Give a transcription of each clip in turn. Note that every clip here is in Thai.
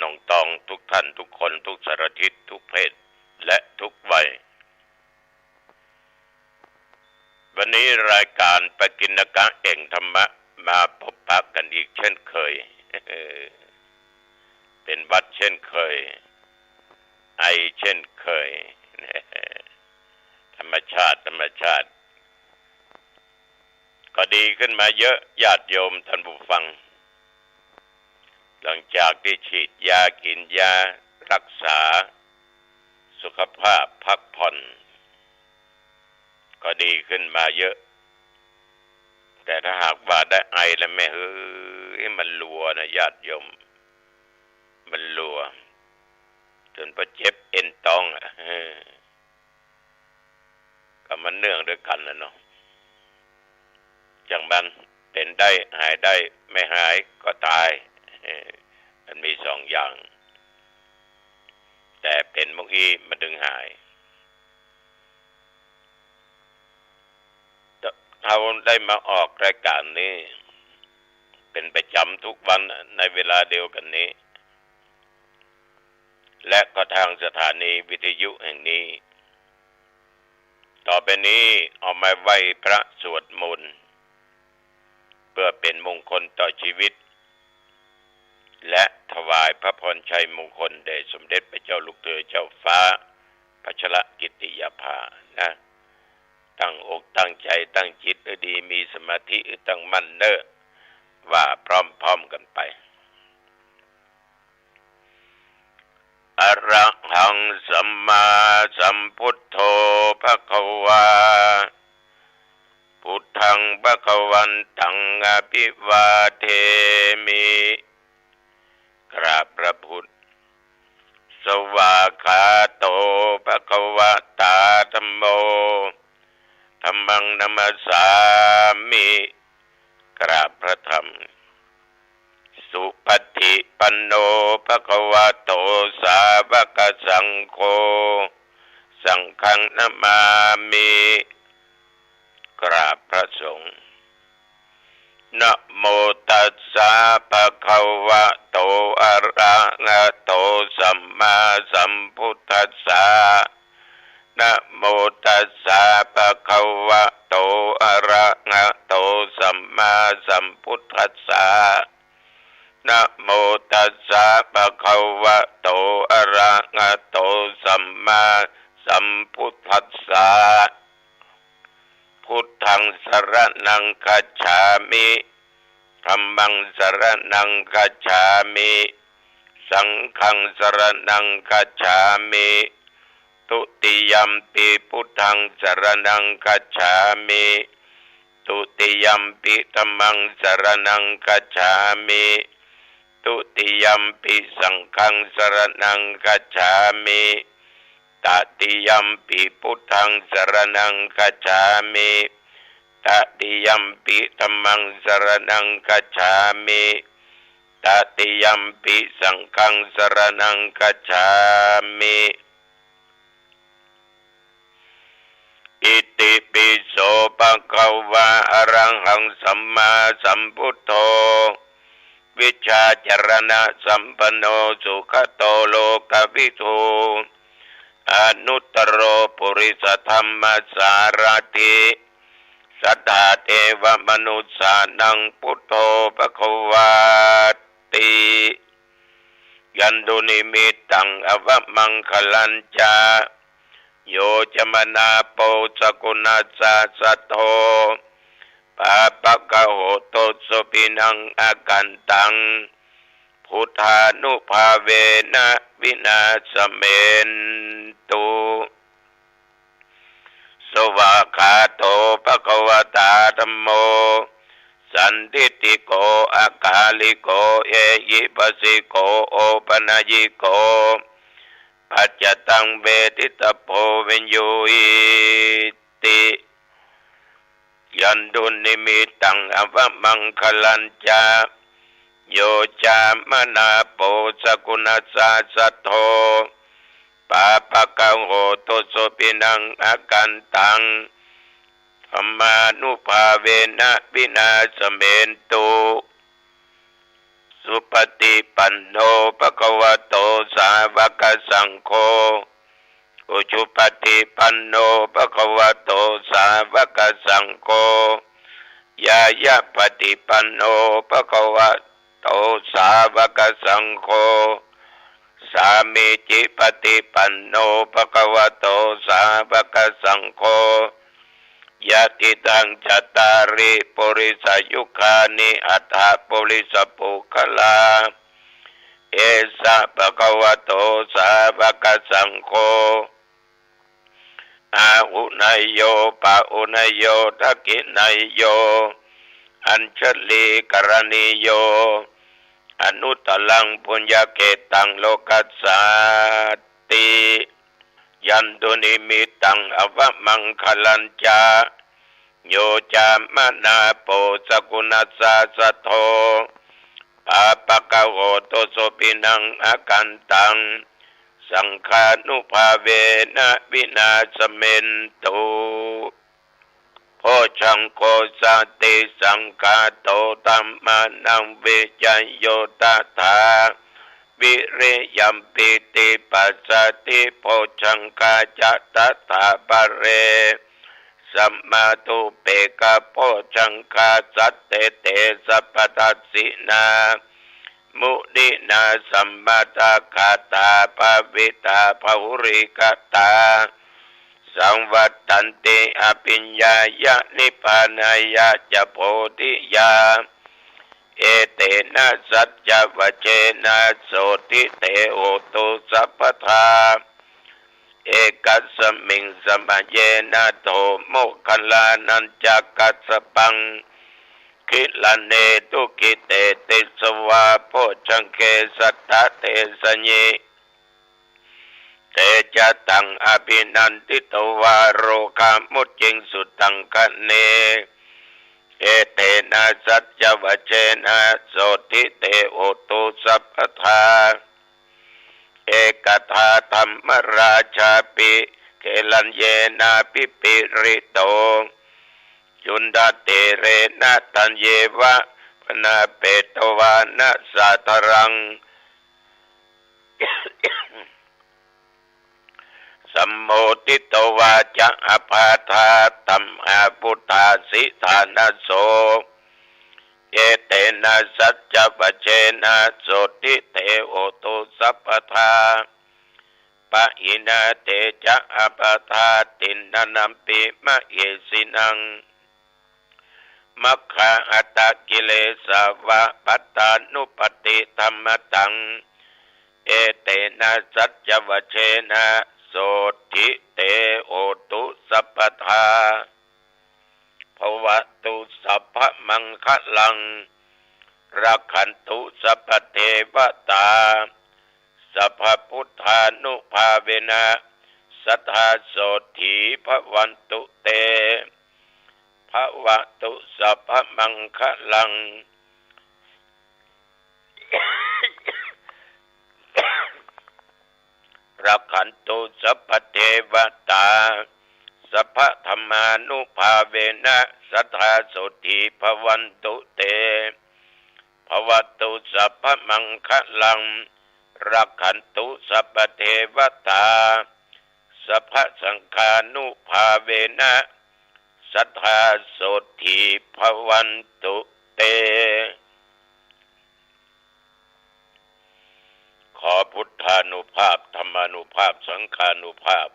น้องตองทุกท่านทุกคนทุกสารทิศทุกเพศและทุกวัยวันนี้รายการปกิณกะเอ่งธรรมะมาพบปะกันอีกเช่นเคย เป็นวัดเช่นเคยไอเช่นเคย ธรรมชาติก็ดีขึ้นมาเยอะญาติโยมท่านผู้ฟังหลังจากที่ฉีดยากินยารักษาสุขภาพพักผ่อนก็ดีขึ้นมาเยอะแต่ถ้าหากว่าได้ไอแล้วแม่มันรัวนะญาติโยมมันรัวจนประเจ็บเอ็นตองก็มันเนื่องด้วยกันนะเนาะอย่างมันเป็นได้หายได้ไม่หายก็ตายมันมีสองอย่างแต่เป็นเมื่อกี้มันดึงหายเราได้มาออกรายการนี้เป็นประจำทุกวันในเวลาเดียวกันนี้และก็ทางสถานีวิทยุแห่งนี้ต่อไปนี้เอามาไหว้พระสวดมนต์เพื่อเป็นมงคลต่อชีวิตและถวายพระพรชัยมงคลแด่สมเด็จพระเจ้าลูกเธอเจ้าฟ้าพัชรกิติยาภานะตั้งอกตั้งใจตั้งจิตดีมีสมาธิตั้งมั่นเน้อว่าพร้อมๆกันไปอะระหังสัมมาสัมพุทโธภควาพุทธังภควันตังอภิวาเทมิกราบพระพุทธสวากขาโตภควตาธัมโมธัมมังนัมสสามิกราบพระธรรมสุปฏิปันโนภควโตสาวกสังโฆสังฆังนามามิกราบพระสงฆ์นะโมตัสสะภะคะวะโตอะระหะโตสัมมาสัมพุทธัสสะนะโมตัสสะภะคะวะโตอะระหะโตสัมมาสัมพุทธัสสะนะโมตัสสะภะคะวะโตอะระหะโตสัมมาสัมพุทธัสสะพุทธังสรณังคัจฉามิธัมมังสรณังคัจฉามิสังฆังสรณังคัจฉามิตุติยัมปิพุทธังสรณังคัจฉามิตุติยัมปิธัมมังสรณังคัจฉามิตุติยัมปิสังฆังสรณังคัจฉามิตติยัมปิพุทธังสรณังคัจฉามิตติยัมปิธัมมังสรณังคัจฉามิตติยัมปิสังฆังสรณังคัจฉามิอิติปิโสภะคะวะอะระหังสัมมาสัมพุทโธวิชาจรณะสัมปันโนสุขโตโลกวิทูอนุตตโรปุริสธรรมสารถิสัทธาเทวมนุสสานังพุทโธภควาติยันตุนิมิตตังอวมังคลัญจาโยจมนาโปสกุณาสาสโตปะปะกะโหโตสุปินังอากันตังพุทธานุภาเวนะวินาสเมนตุสวากขาโตภควตาธัมโมสันทิฏฐิโกอากาลิโกเอหิปัสสิโกโอปนัญิโกปัจจตังเวทิตโพวิญโยอิติยันตุนิมิตตังอวมังคลัญจาโยจามนาโปสกุณาสาสโทปะปะกะโหโตสุปินังอากันตังธรรมานุภาเวนะวินาสเมนตุส สุปฏิปันโนภะคะวะโตสาวกสังโฆอุชุปฏิปันโนภะคะวะโตสาวกสังโฆยายะปฏิปันโนภะคะวะโตสาวกสังโฆสามีจิปฏิปันโนภะคะวะโตสาวกสังโฆยะติตังจัตตาริปุริสยุคานิอัฏฐปุริสปุคลาเอสะภะคะวะโตสาวกสังโฆอาหุนายโยปะอุนายโยทักขินายโยอัญชลีกรณีโยอนุตลังปุญญเกตังโลกัสสาติยันตุนิมิตังอวมังคลัญจาโยจามนาโปสกุณัสสะสะโทปาปะกะโหโตโสปินังอากันตังสังฆานุภาเวนะวินาศเมนตุโพชังโคสติสังฆาโตธัมมานังเวจโยตถาวิริยัมปิติปัสสติโพชังคาจัตตาปะเรสัมมาตุเปกะโพชังคาสัตเตเตสัพพทัสสินามุดินาสัมมาตาคาตาภวิตาภุริกตาสังวัตตันติอภิญญายะนิพพานายะจะโพธิยาเอเตนะสัจจวเจนะโสติเตโหตุสัพพทาเอกัสสมิงสมัยเยนะโตโมคัลลานันจักกัสสปังคิลเนตุกิเตติสวาโพชังเคสัตตะเตสเญเตจะตังอภินันติตวาโรคามุจจิงสุตังคะเนเอเตนะสัจจวเจนะโสติเตโอตุสัพพทาเอกทาธรรมราชาปิเกลัญเยนะปิปิริโตจุนดาเตเรนะตัญเยวะปนาเปตวานะสัทรังสัมโมทิตวาจะอภาธาตัมหาพุทธาสิธานโสเอเตนะสัจจวเจนะโสติเตโอตุสัพพทาปะหินาเตจะอภาธาตินนัมปิมะเอสินังมัคคะอัตตกิเลสาวะปัตตานุปติธรรมตังเอเตนะสัจจวเชนะโสทิเตโอตุสัพพทาภวตุสัพพมังคลังรักขันตุสัพพเทวตาสัพพพุทธานุภาเวนะสัทธาโสถีภวันตุเตภวตุสัพพมังคลังรักขันตุสัพพเทวตาสัพพธรรมานุภาเวนะสัทธาโสถีภวันตุเตภวตุสัพพมังคลังรักขันตุสัพพเทวตาสัพพสังฆานุภาเวนะสัทธาโสถีภวันตุเตขอพุทธานุภาพธรรมานุภาพสังฆานุภาพ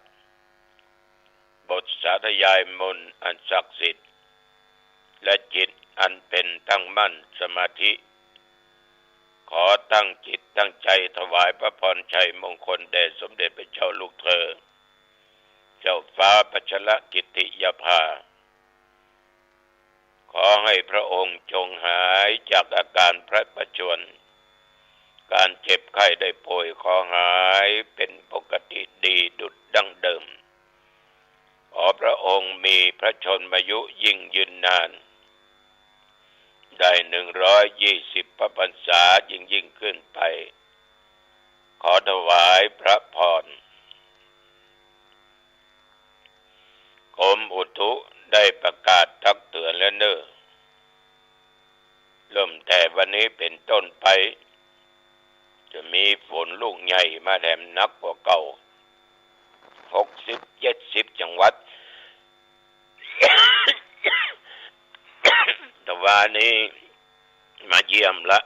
บทสาธยายมนต์อันศักดิ์สิทธิ์และจิตอันเป็นตั้งมั่นสมาธิขอตั้งจิตตั้งใจถวายพระพรชัยมงคลแด่สมเด็จพระเจ้าลูกเธอเจ้าฟ้าปัชรกิติยภาขอให้พระองค์จงหายจากอาการพระประชวรการเจ็บไข้ได้ป่วยขอหายเป็นปกติดีดุจดั้งเดิมขอพระองค์มีพระชนมายุยิ่งยืนนานได้120 พระพรรษายิ่งขึ้นไปขอถวายพระพรกรมอุตุได้ประกาศตักเตือนและเริ่มแต่ว วันนี้เป็นต้นไปจะมีฝนลูกใหญ่มาแถมนักกว่าเก่า60-70จังหวัด แต่ว่านี้มาเยี่ยมละ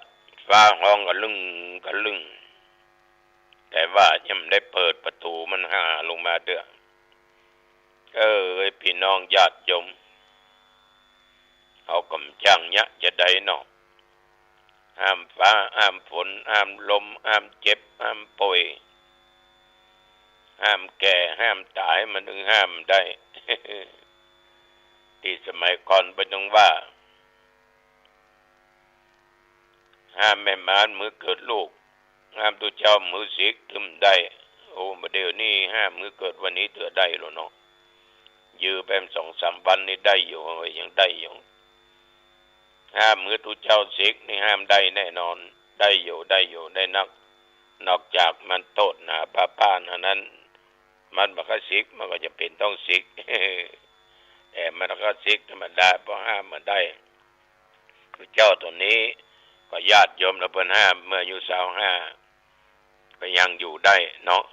ฟ้าห้องกะลึงแต่ว่ายังไม่ได้เปิดประตูมันหาลงมาเด้อพี่น้องญาติโยมเอากำจังยะจะได้เนาะห้ามฟ้าห้ามฝนห้ามลมห้ามเจ็บห้ามป่วยห้ามแก่ห้ามตายมันถึงห้ามได้ ที่สมัยก่อนเป็นต้องว่าห้ามแม่ม้านมือเกิดลูกห้ามตัวเจ้ามือสิกถึงได้โอ้มาเดี๋ยวนี้ห้ามมือเกิดวันนี้เตือได้แล้วเนาะยือแปม2-3 วันนี้ได้อยู่ยังได้อยู่ห้ามมือตัวเจ้าสิกนี่ห้ามได้แน่นอนได้อยู่ได้นักนอกจากมันโทษนะป้าอันนั้นมันบักสิกมันก็จะเป็นต้องสิก แต่มันก็สิกธรรมดาเพราะห้ามมันได้พระเจ้าตัวนี้ก็ญาติโยมเราเพิ่นห้ามเมื่ออายุ25ก็ยังอยู่ได้เนาะ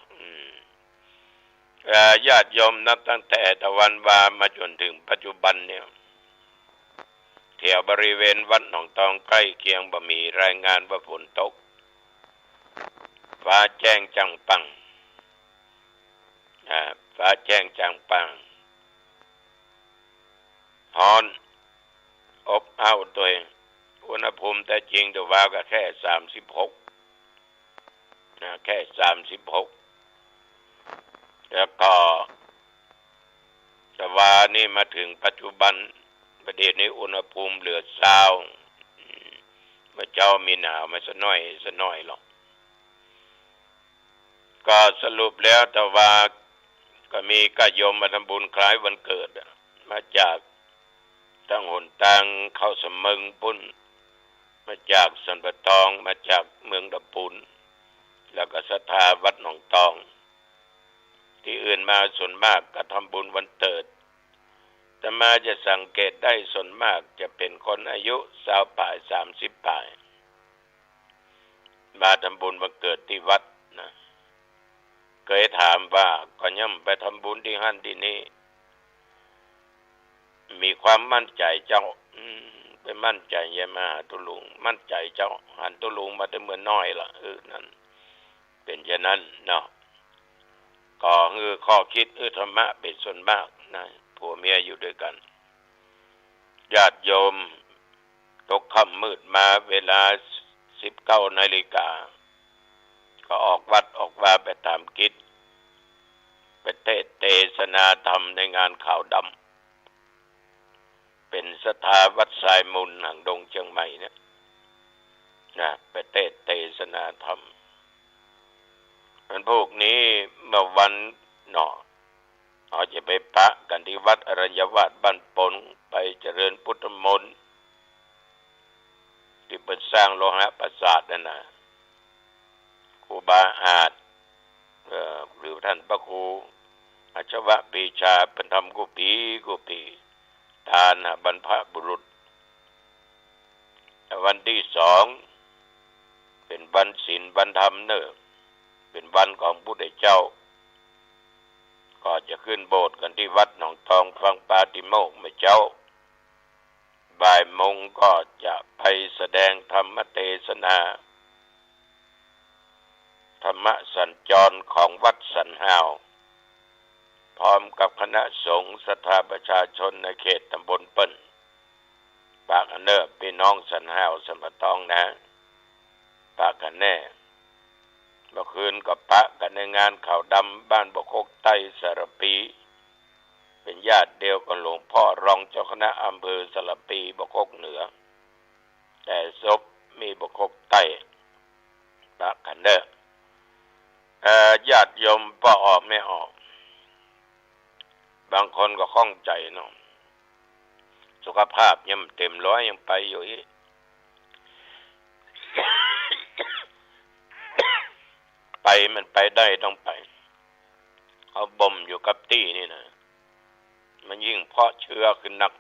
ญาติโยมนับตั้งแต่ตะวันวามาจนถึงปัจจุบันเนี่ยแถวบริเวณวัดหนองตองใกล้เคียงบ่มีรายงานว่าฝนตกฟ้าแจ้งจังปังฟ้าแจ้งจังปังฮ้อนอบอ้าวตัวเองอุณหภูมิแต่จริงตัวว่าก็แค่36แค่36แล้วก็แต่ว่านี่มาถึงปัจจุบันประเดี๋ยวนี้อุณหภูมิเหลือ20เมื่อเจ้ามีหนาวมาสักหน่อยหรอกก็สรุปแล้วแต่ว่าก็มีญาติโยมมาทำบุญคล้ายวันเกิดมาจากตั้งหนทางเข้าสมึงปุ้นมาจากสันปะตองมาจากเมืองดำปุนแล้วก็ศรัทธาวัดหนองตองที่อื่นมาส่วนมากก็ทำบุญวันเกิดแต่มาจะสังเกตได้ส่วนมากจะเป็นคนอายุ20 ปลาย30 ปลายมาทำบุญวันเกิดที่วัดนะเคยถามว่าก็ย่ำไปทำบุญที่หั่นที่นี่มีความมั่นใจเจ้าไปมั่นใจยายมาตุลุงมั่นใจเจ้าหันตุลุงมาแต่เมื่อน้อยล่ะนั่นเป็นฉะนั้นเนาะก็ข้อคิดธรรมะเป็นส่วนมากนะผัวเมียอยู่ด้วยกันญาติโยมตกค่ำมืดมาเวลา 19 นาฬิกาก็ออกวัดออกว่าไปตามกิจไปเทศนาธรรมในงานข่าวดำเป็นศรัทธาวัดสายมุนหางดงเชียงใหม่เนี่ยไปเทศนาธรรมมันพวกนี้เมื่อวันเนาะเขาจะไปปะกันที่วัดอรัญญวาสบ้านปนไปเจริญพุทธมนต์ที่เปิดสร้างโลหะปราสาทนั่นนะครูบาอาจหรือท่านพระครูอาชวะปีชาเป็นธรรมกุปีทานบรรพบุรุษวันที่2เป็นวันศีลวันธรรมเนอะเป็นวันของพุทธเจ้าก็จะขึ้นโบสถ์กันที่วัดหนองทองฟังปาติโมกข์เมื่อเจ้าบ่ายโมงก็จะไปแสดงธรรมเทศนาธรรมสัญจรของวัดสันหาวพร้อมกับคณะสงฆ์ศรัทธาประชาชนในเขตตำบลเปิ้นปากอันเนอร์พี่น้องสันหาวสมตองนะปากกันแน่เมื่อคืนก็ปะกันในงานข่าวดำบ้านบกโคกใต้สระปีเป็นญาติเดียวกับหลวงพ่อรองเจ้าคณะอำเภอสระปีบกโคกเหนือแต่ศพมีบกโคกใต้ปากกันเนอร์ญาติโยมพอออกไม่ออกบางคนก็ข้องใจเนาะสุขภาพยังเต็มร้อยยังไปอยู่อีก ไปมันไปได้ต้องไปเอาบ่มอยู่กับที่นี่นะมันยิ่งเพาะเชื้อขึ้นนัก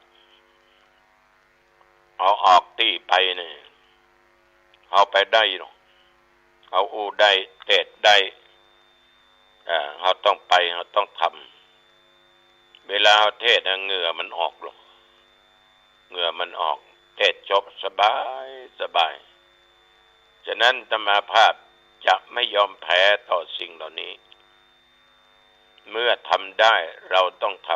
เอาออกที่ไปเนี่ย เอาไปได้หรอกเอาอูได้เทศได้เราต้องไปเราต้องทำเวลาเทศเหงื่อมันออกหรอกเหงื่อมันออกเทศจบสบายสบายฉะนั้นธรรมาภาพจะไม่ยอมแพ้ต่อสิ่งเหล่านี้เมื่อทำได้เราต้องท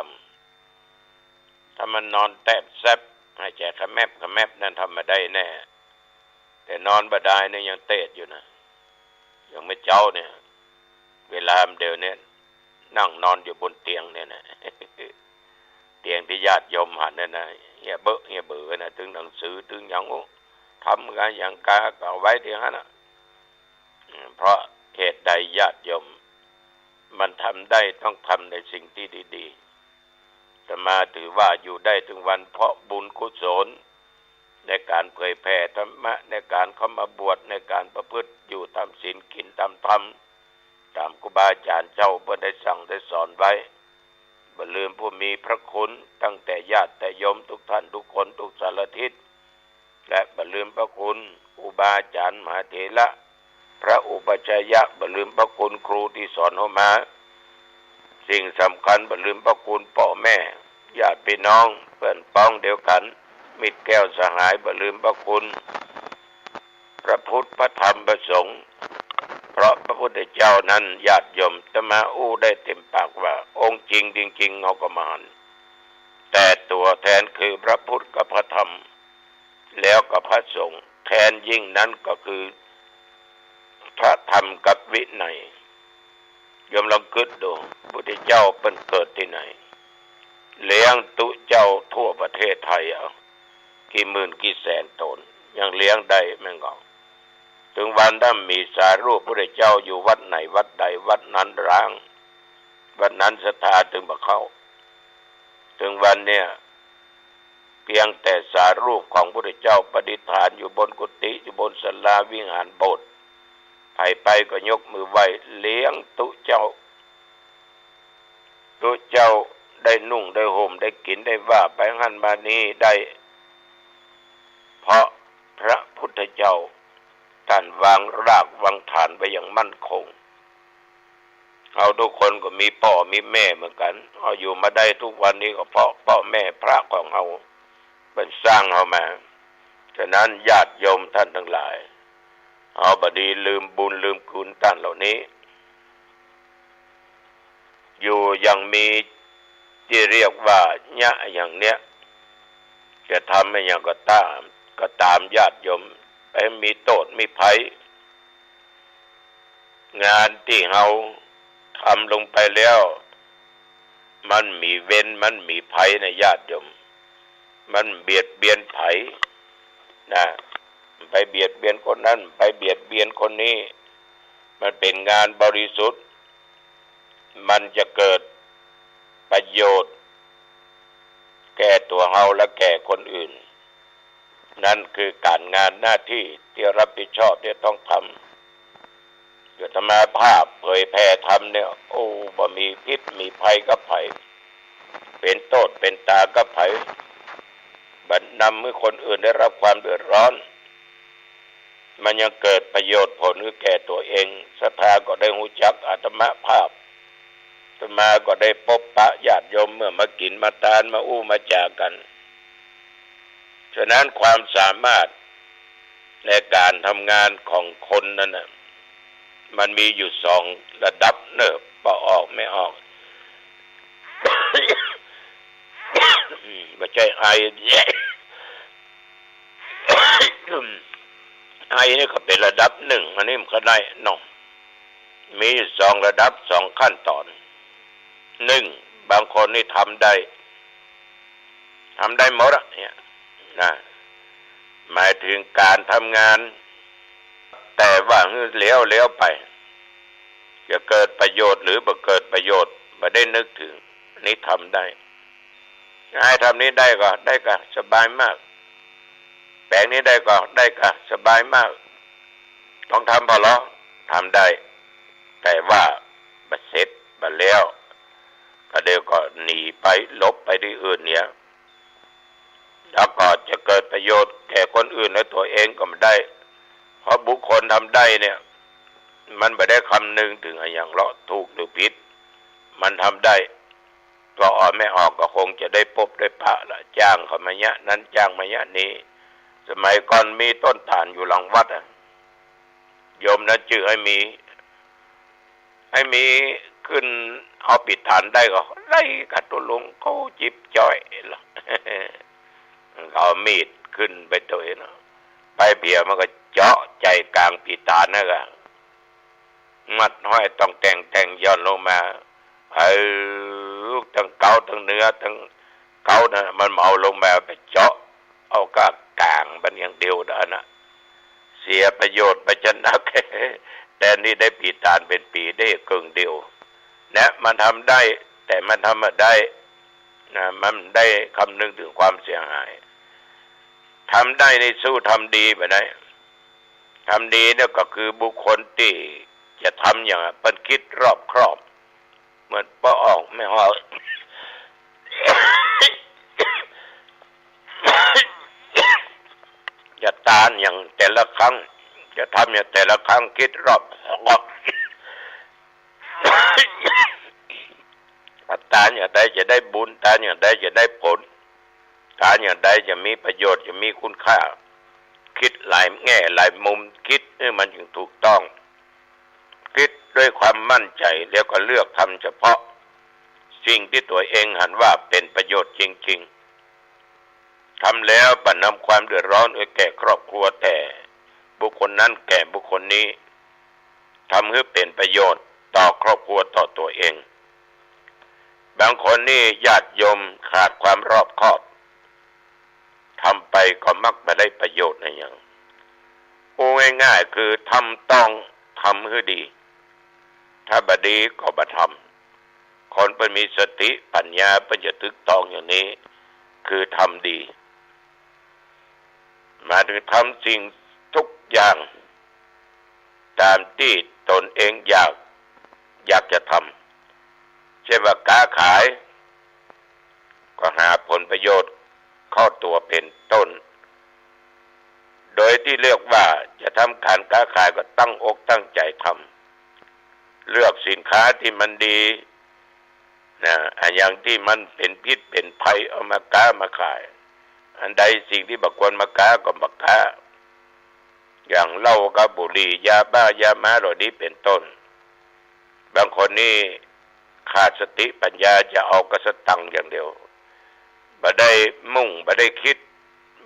ำถ้ามันนอนแทบแซบให้แจกขแมบนั่นทำมาได้แน่แต่นอนบ่ได้เนี่ยยังเตะอยู่นะยังไม่เจ้าเนี่ยเวลาเดียวเนี่ยนั่งนอนอยู่บนเตียงเนี่ยนะเตียงที่ญาติโยมหันเนี่ยนะเฮียเบื่อนะถึงหนังสือถึงอย่างทำกันอย่างกาก็ไว้ที่นั่นนะเพราะเหตุใดญาติโยมมันทำได้ต้องทำในสิ่งที่ดีๆแต่มาถือว่าอยู่ได้ถึงวันเพราะบุญกุศลในการเผยแผ่ธรรมะในการเข้ามาบวชในการประพฤติอยู่ตามศีลกินตามธรรมตามครูบาอาจารย์เจ้าเพื่อได้สั่งได้สอนไว้บ่ลืมผู้มีพระคุณตั้งแต่ญาติแต่โยมทุกท่านทุกคนทุกสารทิศและบ่ลืมพระคุณครูบาอาจารย์มหาเถระพระอุปัชฌายะบ่ลืมพระคุณครูที่สอนเฮามาสิ่งสำคัญบ่ลืมพระคุณพ่อแม่ญาติพี่น้องเพื่อนพ้องเดียวกันมิตรแก้วสหายบ่ลืมพระคุณพระพุทธพระธรรมพระสงฆ์เพราะพระพุทธเจ้านั้นญาติโยมจะมาอู้ได้เต็มปากว่าองค์จริงจริงๆเอาก็มาหันแต่ตัวแทนคือพระพุทธกับพระธรรมแล้วก็พระสงฆ์แทนยิ่งนั้นก็คือพระธรรมกับวินัยโยมลองคิดดูพระพุทธเจ้าเป็นเกิดที่ไหนเลี้ยงตุเจ้าทั่วประเทศไทยกี่หมื่นกี่แสนตนยังเลี้ยงได้แม่งก็ถึงวันถ้ามีสารูปพระพุทธเจ้าอยู่วัดไหนวัดใดวัดนั้นร้างวัดนั้นศรัทธาถึงบ่เข้าถึงวันเนี่ยเพียงแต่สารูปของพระพุทธเจ้าประดิษฐานอยู่บนกุฏิอยู่บนศาลาวิหารโบสถ์ไปก็ยกมือไหว้เลี้ยงตุเจ้าได้นุ่งได้ห่มได้กินได้ว่าไปหันมานี้ได้เพราะพระพุทธเจ้าท่านวางรากวางฐานไว้อย่างมั่นคงเราทุกคนก็มีพ่อมีแม่เหมือนกันเราอยู่มาได้ทุกวันนี้ก็เพราะพ่อแม่พระของเราเป็นสร้างเรามาฉะนั้นญาติโยมท่านทั้งหลายเอาบดีลืมบุญลืมคุณท่านเหล่านี้อยู่ยังมีที่เรียกว่าญะอย่างเนี้ยจะทำให้อย่างก็ตามญาติโยมไปมีโทษมีภัยงานที่เราทำลงไปแล้วมันมีเวรมันมีภัยในญาติโยมมันเบียดเบียนภัยนะไปเบียดเบียนคนนั้นไปเบียดเบียนคนนี้มันเป็นงานบริสุทธิ์มันจะเกิดประโยชน์แก่ตัวเราและแก่คนอื่นนั่นคือการงานหน้าที่ที่รับผิดชอบที่ต้องทำเกิดธรรมาภาพเผยแผ่ธรรมเนี่ยบ่มีพิษมีภัยกับภัยเป็นโทษเป็นตากับภัยบัดนำให้คนอื่นได้รับความเดือดร้อนมันยังเกิดประโยชน์ผลคือแก่ตัวเองศรัทธาก็ได้รู้จักอาตมาภาพอาตมาก็ได้พบปะญาติโยมเมื่อมากินมาทานมาอู้มาจากันฉะนั้นความสามารถในการทำงานของคนนั้นน่ะมันมีอยู่สองระดับเนิบพอออกไม่ออก ไม่ใช่ไอไอนี่ก็เป็นระดับหนึ่งอันนี้มันก็ได้น้องมีสองระดับสองขั้นตอนหนึ่งบางคนนี่ทำได้หมดเนี่ยนะหมายถึงการทำงานแต่ว่าเลี้ยวไปจะเกิดประโยชน์หรือบ่เกิดประโยชน์ไม่ได้นึกถึงนี่ทำได้ให้ทำนี้ได้ก็สบายมากแปลงนี้ได้ก็สบายมากต้องทำพอแล้วทำได้แต่ว่าบัดเสร็จบัดแล้วก็เดี๋ยวก็หนีไปลบไปที่อื่นเนี่ยแล้วก็จะเกิดประโยชน์แก่คนอื่นและตัวเองก็ไม่ได้ เพราะบุคคลทำได้เนี่ยมันไม่ได้คำนึงถึงอย่างเลาะถูกหรือผิดมันทำได้ก็ออกไม่ออกก็คงจะได้พบได้ปะละจ้างเขามาเนี้ยนั้นจ้างมาเนี้ยนี้สมัยก่อนมีต้นถ่านอยู่หลังวัดโยมนั้นจื่อให้มีขึ้นเอาปิดฐานได้ก็ไล่กัดตัวลงเขาจิบจ่อยละเขามีดขึ้นไปตัวเองไปเบียมันก็เจาะใจกลางปิดฐานนั่นก็มัดห้อยต้องแต่งย้อนลงมาทั้งเกาทั้งเนื้อทั้งเกานะมันเอาลงมาไปเจาะเอากลางมันอย่างเดียวนะเสียประโยชน์ไปจนนักแต่นี่ได้ปีตานเป็นปีได้กึ่งเดียวนะมันทำได้แต่มันทำมาได้นะมันได้คำนึงถึงความเสียหายทำได้ในสู้ทำดีไปได้ทำดีเนี่ยก็คือบุคคลที่จะทำอย่างเป็นคิดรอบครอบเหมือนป้าออกไม่ห่อจะตานอย่างแต่ละครั้งจะทำอย่างแต่ละครั้งคิดรอบตานอย่างใดจะได้บุญตานอย่างใดจะได้ผลตานอย่างใดจะมีประโยชน์จะมีคุณค่าคิดหลายแง่หลายมุมคิดให้มันถึงถูกต้องคิดด้วยความมั่นใจแล้วก็เลือกทำเฉพาะสิ่งที่ตัวเองหันว่าเป็นประโยชน์จริงๆทำแล้วบรรนำความเดือดร้อนแก่ครอบครัวแต่บุคคลนั้นแก่บุคคลนี้ทำให้เป็นประโยชน์ต่อครอบครัวต่อตัวเองบางคนนี่ญาติโยมขาดความรอบคอบทำไปก็มักไม่ได้ประโยชน์อะไรอย่างพูดง่ายๆคือทำให้ดีถ้าบดีก็บทำคนเป็นมีสติปัญญาเป็นจะตึกตองอย่างนี้คือทำดีมาถึงทำสิ่งทุกอย่างตามที่ตนเองอยากจะทำเช่นว่าค้าขายก็หาผลประโยชน์เข้าตัวเป็นต้นโดยที่เรียกว่าจะทำการค้าขายก็ตั้งอกตั้งใจทำเลือกสินค้าที่มันดีนะอย่างที่มันเป็นพิษเป็นภัยเอามาค้ามาขายอันใดสิ่งที่บักควรมาค้าก็บักค้าอย่างเหล้ากับบุหรี่ยาบ้ายาม้าเหล่านี้เป็นต้นบางคนนี่ขาดสติปัญญาจะเอากระสตังอย่างเดียวบ่ได้มุ่งบ่ได้คิด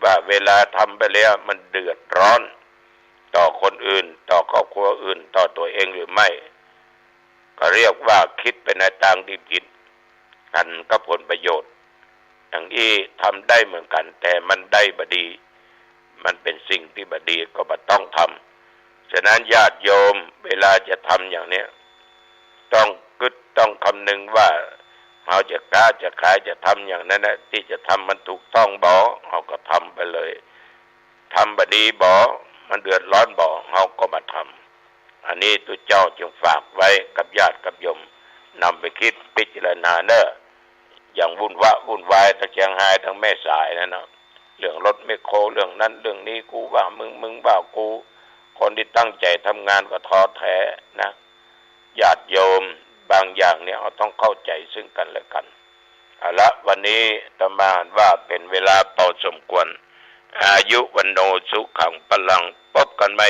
ว่าเวลาทำไปแล้วมันเดือดร้อนต่อคนอื่นต่อครอบครัวอื่นต่อตัวเองหรือไม่ก็เรียกว่าคิดไปในทางที่ผิดกันก็ผลประโยชน์อย่างนี้ทำได้เหมือนกันแต่มันได้บดีมันเป็นสิ่งที่บดีก็บ่ต้องทำฉะนั้นญาติโยมเวลาจะทำอย่างนี้ต้องคำนึงว่าเราจะกล้าจะขายจะทำอย่างนั้นนะที่จะทำมันถูกต้องบ่เราก็ทำไปเลยทำบดีบ่มันเดือดร้อนบ่เราก็มาทำอันนี้ตัวเจ้าจึงฝากไว้กับญาติกับโยมนำไปคิดพิจารณาเนอะอย่างวุ่นวายทั้งเชียงรายทั้งแม่สายนะเนาะเรื่องรถไม่โคเรื่องนั้นเรื่องนี้กูว่ามึงว่ากูคนที่ตั้งใจทำงานก็ท้อแท้นะญาติโยมบางอย่างเนี่ยเราต้องเข้าใจซึ่งกันและกันเอาละวันนี้ตมาว่าเป็นเวลาพอสมควรอายุวันโนสุขังพลังพบกันใหม่